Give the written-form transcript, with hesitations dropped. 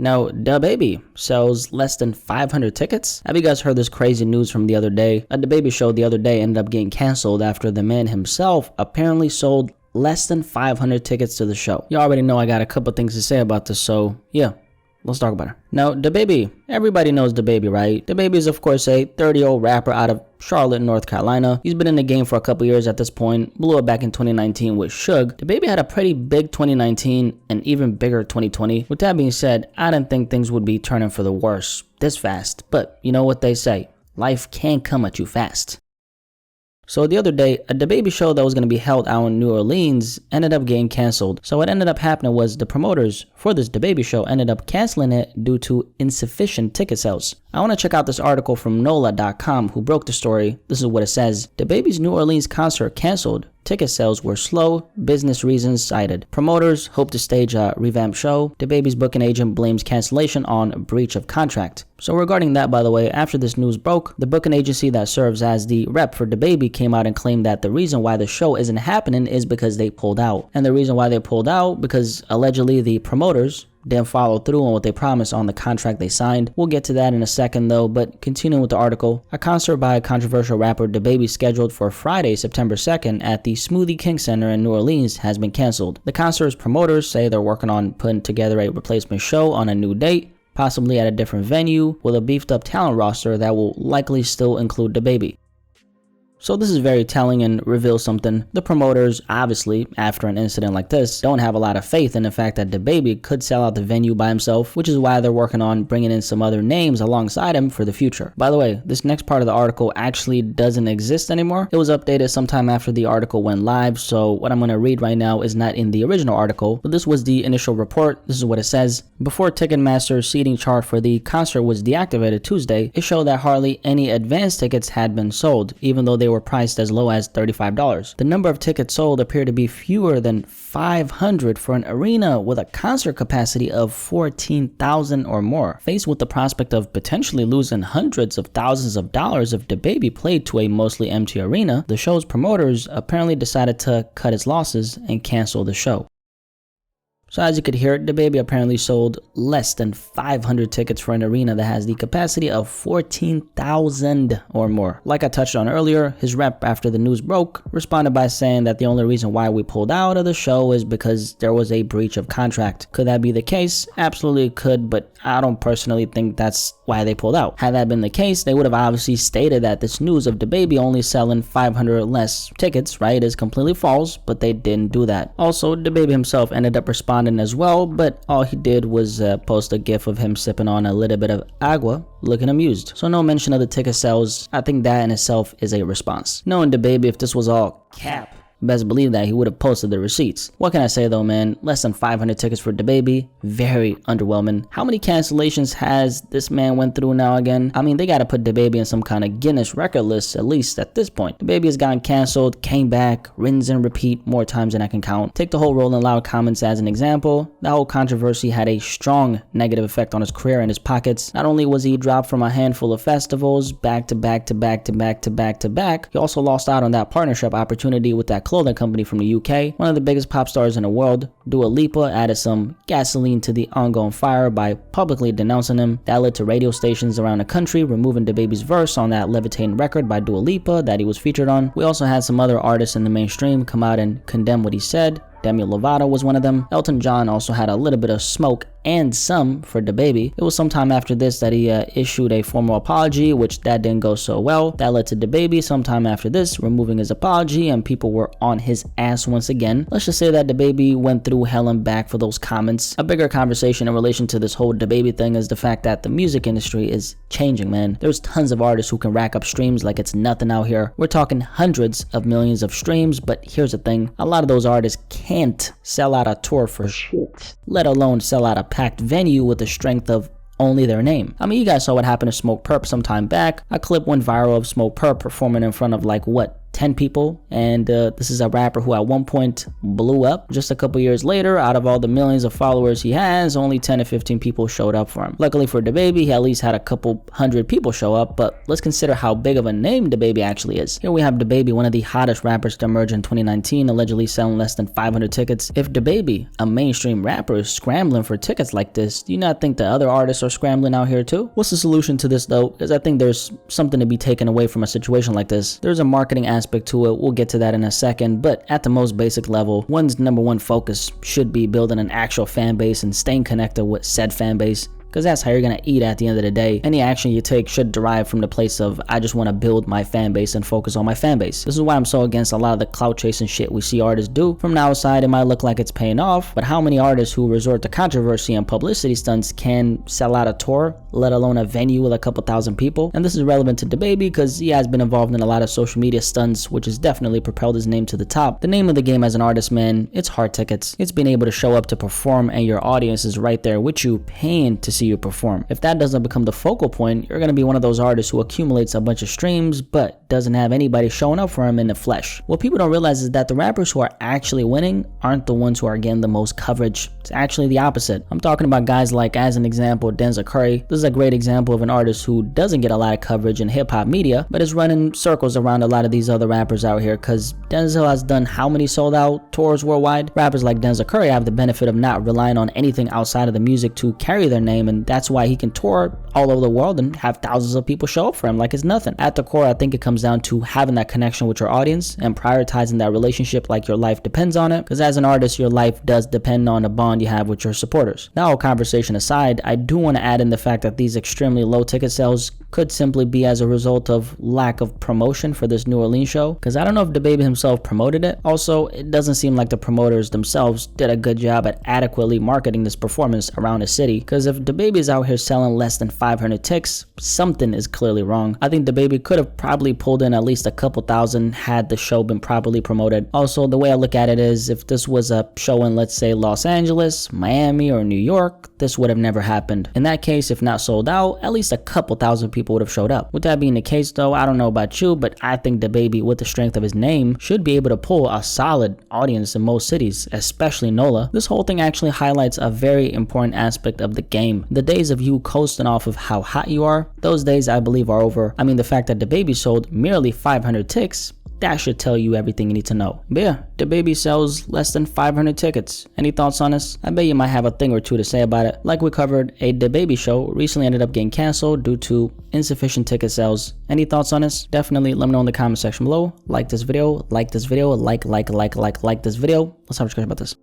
Now, DaBaby sells less than 500 tickets? Have you guys heard this crazy news from the other day? A DaBaby show the other day ended up getting canceled after the man himself apparently sold less than 500 tickets to the show. You already know I got a couple things to say about this, so yeah. Let's talk about it. Now, DaBaby. Everybody knows DaBaby, right? DaBaby is, of course, a 30-year-old rapper out of Charlotte, North Carolina. He's been in the game for a couple years at this point. Blew it back in 2019 with Suge. DaBaby had a pretty big 2019 and even bigger 2020. With that being said, I didn't think things would be turning for the worse this fast. But you know what they say. Life can come at you fast. So the other day, a DaBaby show that was going to be held out in New Orleans ended up getting canceled. So what ended up happening was the promoters for this DaBaby show ended up canceling it due to insufficient ticket sales. I want to check out this article from NOLA.com who broke the story. This is what it says. DaBaby's New Orleans concert canceled. Ticket sales were slow, business reasons cited. Promoters hope to stage a revamped show. DaBaby's booking agent blames cancellation on breach of contract. So regarding that, by the way, after this news broke, the booking agency that serves as the rep for DaBaby came out and claimed that the reason why the show isn't happening is because they pulled out. And the reason why they pulled out, because allegedly the promoters didn't follow through on what they promised on the contract they signed. We'll get to that in a second though, but continuing with the article, a concert by controversial rapper DaBaby scheduled for Friday, September 2nd at the Smoothie King Center in New Orleans has been canceled. The concert's promoters say they're working on putting together a replacement show on a new date, possibly at a different venue, with a beefed up talent roster that will likely still include DaBaby. So this is very telling and reveals something. The promoters, obviously, after an incident like this, don't have a lot of faith in the fact that DaBaby could sell out the venue by himself, which is why they're working on bringing in some other names alongside him for the future. By the way, this next part of the article actually doesn't exist anymore. It was updated sometime after the article went live, so what I'm going to read right now is not in the original article, but this was the initial report. This is what it says. Before Ticketmaster's seating chart for the concert was deactivated Tuesday, it showed that hardly any advance tickets had been sold, even though they were priced as low as $35. The number of tickets sold appear to be fewer than 500 for an arena with a concert capacity of 14,000 or more. Faced with the prospect of potentially losing hundreds of thousands of dollars if DaBaby played to a mostly empty arena, the show's promoters apparently decided to cut its losses and cancel the show. So as you could hear, DaBaby apparently sold less than 500 tickets for an arena that has the capacity of 14,000 or more. Like I touched on earlier, his rep after the news broke responded by saying that the only reason why we pulled out of the show is because there was a breach of contract. Could that be the case? Absolutely could, but I don't personally think that's why they pulled out. Had that been the case, they would have obviously stated that this news of DaBaby only selling 500 or less tickets, right, is completely false, but they didn't do that. Also, DaBaby himself ended up responding as well, but all he did was post a gif of him sipping on a little bit of agua, looking amused. So no mention of the ticket sales. I think that in itself is a response. Knowing DaBaby, if this was all cap, best believe that he would have posted the receipts. What can I say though, man? Less than 500 tickets for DaBaby. Very underwhelming. How many cancellations has this man went through now again? I mean, they gotta put DaBaby in some kind of Guinness record list, at least at this point. DaBaby has gotten canceled, came back, rinse and repeat more times than I can count. Take the whole Rolling Loud comments as an example. That whole controversy had a strong negative effect on his career and his pockets. Not only was he dropped from a handful of festivals back to back to back to back to back to back, he also lost out on that partnership opportunity with that clothing company from the UK. One of the biggest pop stars in the world, Dua Lipa, added some gasoline to the ongoing fire by publicly denouncing him. That led to radio stations around the country removing DaBaby's verse on that Levitating record by Dua Lipa that he was featured on. We also had some other artists in the mainstream come out and condemn what he said. Demi Lovato was one of them. Elton John also had a little bit of smoke and some for DaBaby. It was sometime after this that he issued a formal apology, which that didn't go so well. That led to DaBaby sometime after this removing his apology, and people were on his ass once again. Let's just say that DaBaby went through hell and back for those comments. A bigger conversation in relation to this whole DaBaby thing is the fact that the music industry is changing, man. There's tons of artists who can rack up streams like it's nothing out here. We're talking hundreds of millions of streams, but here's the thing. A lot of those artists can't sell out a tour for shit, let alone sell out a packed venue with the strength of only their name. I mean, you guys saw what happened to Smoke Perp some time back. A clip went viral of Smoke Perp performing in front of like, what, 10 people, and this is a rapper who at one point blew up. Just a couple years later, out of all the millions of followers he has, only 10 to 15 people showed up for him. Luckily for DaBaby, he at least had a couple hundred people show up, but let's consider how big of a name DaBaby actually is. Here we have DaBaby, one of the hottest rappers to emerge in 2019, allegedly selling less than 500 tickets. If DaBaby, a mainstream rapper, is scrambling for tickets like this, do you not think the other artists are scrambling out here too? What's the solution to this though? Because I think there's something to be taken away from a situation like this. There's a marketing aspect to it, we'll get to that in a second, but at the most basic level, one's number one focus should be building an actual fan base and staying connected with said fan base, because that's how you're gonna eat at the end of the day. Any action you take should derive from the place of, I just want to build my fan base and focus on my fan base. This is why I'm so against a lot of the clout chasing shit we see artists do. From the outside, it might look like it's paying off, but how many artists who resort to controversy and publicity stunts can sell out a tour, let alone a venue with a couple thousand people? And this is relevant to DaBaby because he has been involved in a lot of social media stunts, which has definitely propelled his name to the top. The name of the game as an artist, man, it's hard tickets. It's being able to show up to perform and your audience is right there with you, paying to see you perform. If that doesn't become the focal point, you're going to be one of those artists who accumulates a bunch of streams but doesn't have anybody showing up for him in the flesh. What people don't realize is that the rappers who are actually winning aren't the ones who are getting the most coverage. It's actually the opposite. I'm talking about guys like, as an example, Denzel Curry. This is a great example of an artist who doesn't get a lot of coverage in hip-hop media, but is running circles around a lot of these other rappers out here, because Denzel has done how many sold-out tours worldwide? Rappers like Denzel Curry have the benefit of not relying on anything outside of the music to carry their name, and that's why he can tour all over the world and have thousands of people show up for him like it's nothing. At the core, I think it comes down to having that connection with your audience and prioritizing that relationship like your life depends on it, because as an artist, your life does depend on the bond you have with your supporters. Now, all conversation aside, I do want to add in the fact that these extremely low ticket sales could simply be as a result of lack of promotion for this New Orleans show, because I don't know if DaBaby himself promoted it. Also, it doesn't seem like the promoters themselves did a good job at adequately marketing this performance around the city, because if DaBaby is out here selling less than 500 ticks, something is clearly wrong. I think DaBaby could have probably pulled in at least a couple thousand had the show been properly promoted. Also, the way I look at it is, if this was a show in, let's say, Los Angeles, Miami, or New York, this would have never happened. In that case, if not sold out, at least a couple thousand people would have showed up. With that being the case though, I don't know about you, but I think DaBaby, with the strength of his name, should be able to pull a solid audience in most cities, especially NOLA. This whole thing actually highlights a very important aspect of the game. The days of you coasting off of how hot you are, those days I believe are over. I mean, the fact that DaBaby sold merely 500 ticks, that should tell you everything you need to know. But yeah, DaBaby sells less than 500 tickets. Any thoughts on this? I bet you might have a thing or two to say about it. Like we covered, a DaBaby show recently ended up getting canceled due to insufficient ticket sales. Any thoughts on this? Definitely let me know in the comment section below. Like this video, like this video, like this video. Let's have a discussion about this.